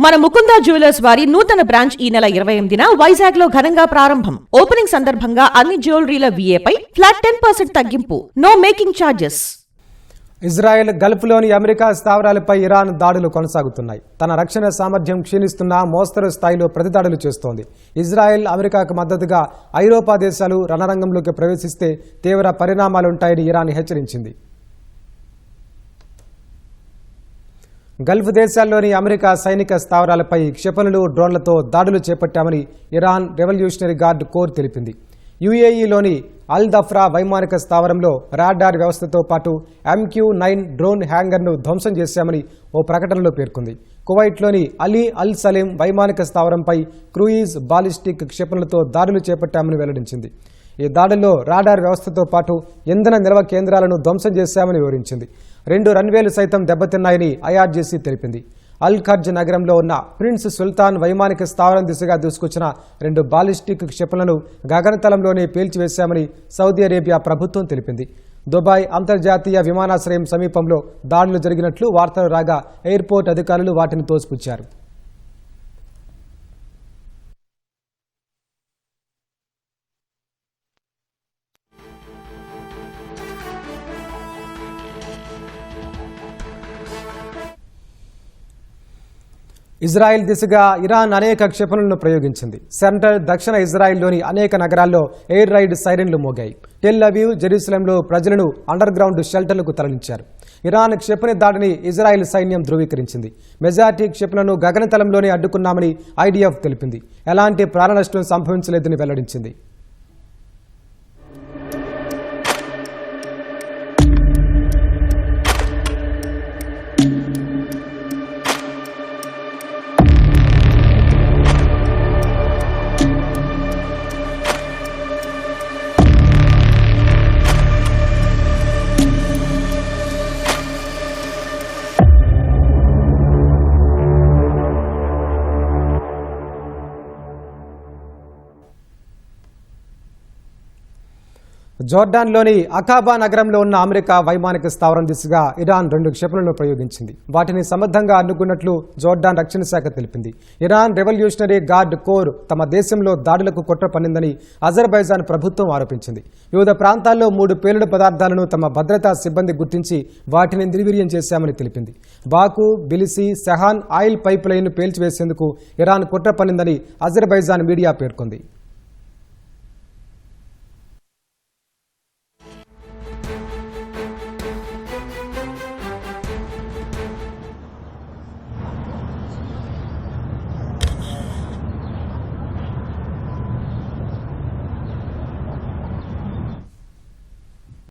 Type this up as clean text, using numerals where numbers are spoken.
మన ముకుందా జ్యువెలర్స్ వారి నూతన బ్రాంచ్ ఈ నెల 28న వైజాగ్ లో ఘనంగా ప్రారంభం. ఓపెనింగ్ సందర్భంగా అన్ని జ్యువెలరీల VAపై ఫ్లాట్ 10% తగ్గింపు. No making charges. ఇజ్రాయెల్ గల్ఫ్లోని అమెరికా స్థావరాలపై ఇరాన్ దాడులు కొనసాగుతున్నాయి. తన రక్షణ సామర్థ్యం క్షీణిస్తున్న మోస్తరు స్థాయిలో ప్రతిదాడులు చేస్తోంది. ఇజ్రాయెల్ అమెరికాకు మద్దతుగా ఐరోపా దేశాలు రణరంగంలోకి ప్రవేశిస్తే తీవ్ర పరిణామాలుంటాయని ఇరాన్ హెచ్చరించింది. గల్ఫ్ దేశాల్లోని అమెరికా సైనిక స్థావరాలపై క్షిపణులు, డ్రోన్లతో దాడులు చేపట్టామని ఇరాన్ రెవల్యూషనరీ గార్డ్ కోర్ తెలిపింది. UAEలోని అల్ దఫ్రా వైమానిక స్థావరంలో రాడార్ వ్యవస్థతో పాటు MQ-9 డ్రోన్ హ్యాంగర్ను ధ్వంసం చేశామని ఓ ప్రకటనలో పేర్కొంది. కువైట్లోని అలీ అల్ సలీం వైమానిక స్థావరంపై క్రూయిజ్ బాలిస్టిక్ క్షిపణులతో దాడులు చేపట్టామని వెల్లడించింది. ఈ దాడుల్లో రాడార్ వ్యవస్థతో పాటు ఇంధన నిల్వ కేంద్రాలను ధ్వంసం చేశామని వివరించింది. 2 రన్వేలు సైతం దెబ్బతిన్నాయని IRGC తెలిపింది. అల్ ఖర్జ్ నగరంలో ఉన్న ప్రిన్స్ సుల్తాన్ వైమానిక స్థావరం దిశగా దూసుకొచ్చిన 2 బాలిస్టిక్ క్షిపణులను గగనతలంలోనే పేల్చివేశామని సౌదీ అరేబియా ప్రభుత్వం తెలిపింది. దుబాయ్ అంతర్జాతీయ విమానాశ్రయం సమీపంలో దాడులు జరిగినట్లు వార్తలు రాగా ఎయిర్పోర్ట్ అధికారులు వాటిని తోసిపుచ్చారు. ఇజ్రాయెల్ దిశగా ఇరాన్ అనేక క్షిపణులను ప్రయోగించింది. సెంట్రల్, దక్షిణ ఇజ్రాయెల్లోని అనేక నగరాల్లో ఎయిర్ రైడ్ సైరన్లు మోగాయి. టెల్ అవీవ్, జెరూసలంలో ప్రజలను అండర్ గ్రౌండ్ షెల్టర్లకు తరలించారు. ఇరాన్ క్షిపణి దాడిని ఇజ్రాయెల్ సైన్యం ధృవీకరించింది. మెజార్టీ క్షిపణులను గగనతలంలోనే అడ్డుకున్నామని IDF తెలిపింది. ఎలాంటి ప్రాణనష్టం సంభవించలేదని వెల్లడించింది. జోర్డాన్లోని అకాబా నగరంలో ఉన్న అమెరికా వైమానిక స్థావరం దిశగా ఇరాన్ 2 క్షిపణులను ప్రయోగించింది. వాటిని సమర్థంగా అడ్డుకున్నట్లు జోర్డాన్ రక్షణ శాఖ తెలిపింది. ఇరాన్ రెవల్యూషనరీ గార్డ్ కోర్ తమ దేశంలో దాడులకు కుట్ర పన్నిందని అజర్బైజాన్ ప్రభుత్వం ఆరోపించింది. వివిధ ప్రాంతాల్లో 3 పేలుడు పదార్థాలను తమ భద్రతా సిబ్బంది గుర్తించి వాటిని నిర్వీర్యం చేశామని తెలిపింది. బాకు, బిలిసి, సెహాన్ ఆయిల్ పైప్ లైన్ను పేల్చివేసేందుకు ఇరాన్ కుట్ర పన్నిందని అజర్బైజాన్ మీడియా పేర్కొంది.